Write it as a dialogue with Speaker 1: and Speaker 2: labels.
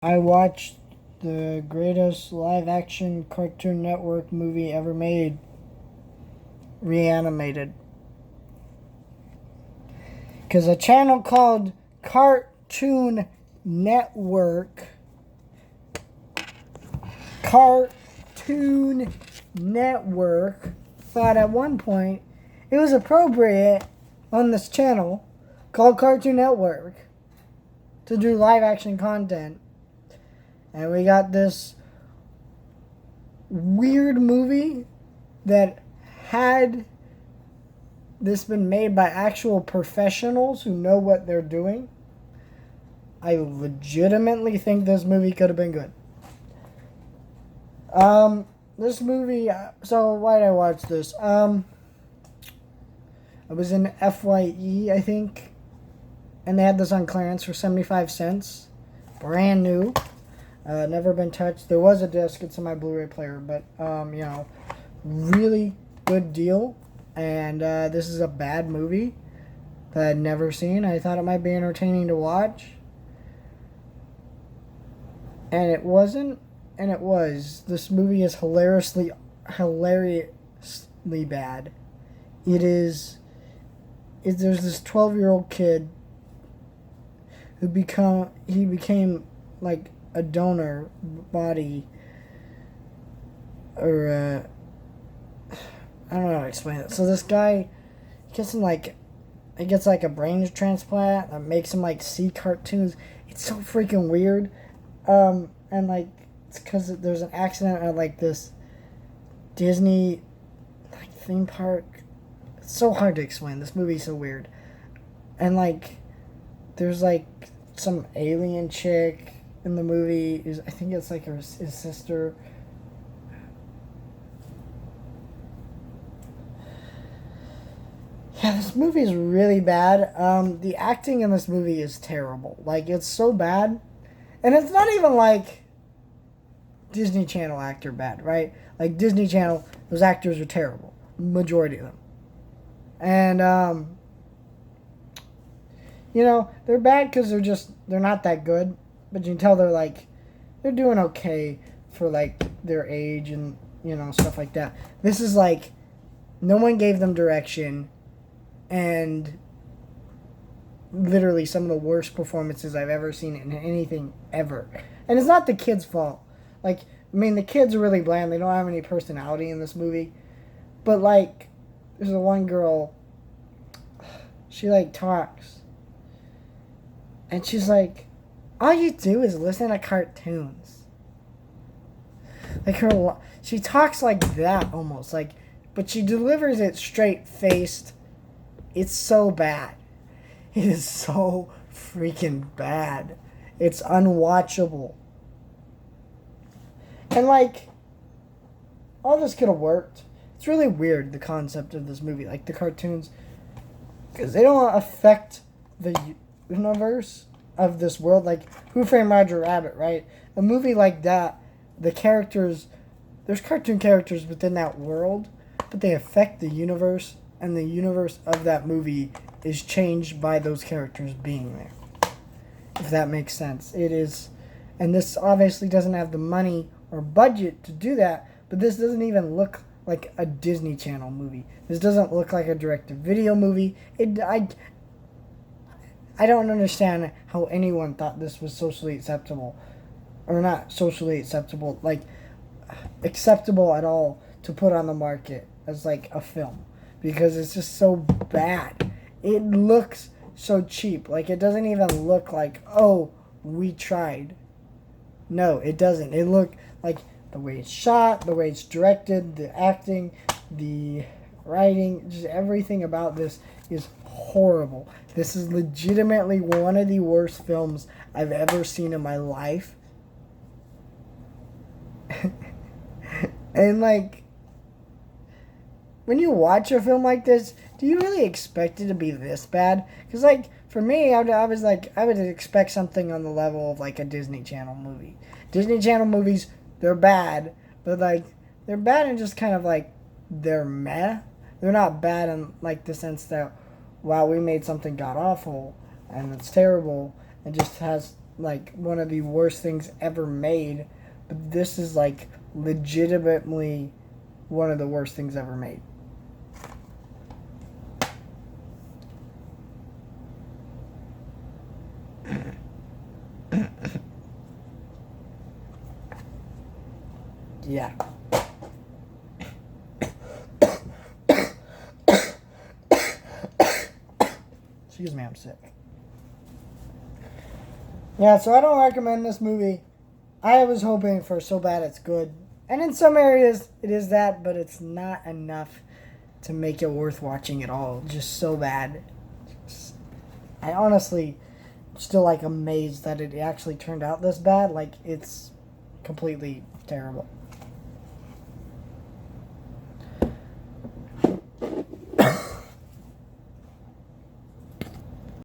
Speaker 1: I watched the greatest live action Cartoon Network movie ever made, Reanimated. Because a channel called Cartoon Network, Cartoon Network, thought at one point it was appropriate on this channel called Cartoon Network to do live action content. And we got this weird movie that, had this been made by actual professionals who know what they're doing, I legitimately think this movie could have been good. This movie, so why did I watch this? I was in FYE, I think, and they had this on clearance for 75 cents. Brand new. Never been touched. There was a disc. It's in my Blu-ray player, but really good deal. And this is a bad movie that I'd never seen. I thought it might be entertaining to watch, and it wasn't. And it was. This movie is hilariously bad. It is. There's this 12-year-old kid who became like a donor body, or I don't know how to explain it. So this guy gets like a brain transplant that makes him like see cartoons. It's so freaking weird, and like it's because there's an accident at like this Disney like theme park. It's so hard to explain. This movie's so weird, and like there's like some alien chick in the movie. I think it's like his sister. Yeah, this movie is really bad. The acting in this movie is terrible. Like, it's so bad. And it's not even like Disney Channel actor bad, right? Like, Disney Channel, those actors are terrible. Majority of them. And, they're bad because they're not that good. But you can tell they're doing okay for, like, their age and, stuff like that. This is like, no one gave them direction. And literally some of the worst performances I've ever seen in anything ever. And it's not the kids' fault. Like, I mean, the kids are really bland. They don't have any personality in this movie. But, like, there's the one girl, she, like, talks. And she's like, all you do is listen to cartoons. Like, she talks like that almost. Like, but she delivers it straight-faced. It's so bad. It is so freaking bad. It's unwatchable. And like, all this could have worked. It's really weird, the concept of this movie. Like, the cartoons, because they don't affect the universe of this world. Like, Who Framed Roger Rabbit, right? A movie like that, the characters, there's cartoon characters within that world, but they affect the universe. And the universe of that movie is changed by those characters being there. If that makes sense. It is. And this obviously doesn't have the money or budget to do that. But this doesn't even look like a Disney Channel movie. This doesn't look like a direct-to-video movie. I don't understand how anyone thought this was socially acceptable. Or not socially acceptable. Like, acceptable at all to put on the market as like a film. Because it's just so bad. It looks so cheap. Like, it doesn't even look like, oh, we tried. No, it doesn't. It looked like the way it's shot, the way it's directed, the acting, the writing, just everything about this is horrible. This is legitimately one of the worst films I've ever seen in my life. And, like, when you watch a film like this, do you really expect it to be this bad? Because, like, for me, I would expect something on the level of, like, a Disney Channel movie. Disney Channel movies, they're bad, but, like, they're bad in just kind of, like, they're meh. They're not bad in, like, the sense that, wow, we made something god-awful, and it's terrible, and just has like one of the worst things ever made, but this is like legitimately one of the worst things ever made. Yeah. Excuse me, I'm sick. Yeah, so I don't recommend this movie. I was hoping for So Bad It's Good. And in some areas, it is that, but it's not enough to make it worth watching at all. Just so bad. I honestly still, like, amazed that it actually turned out this bad. Like, it's completely terrible.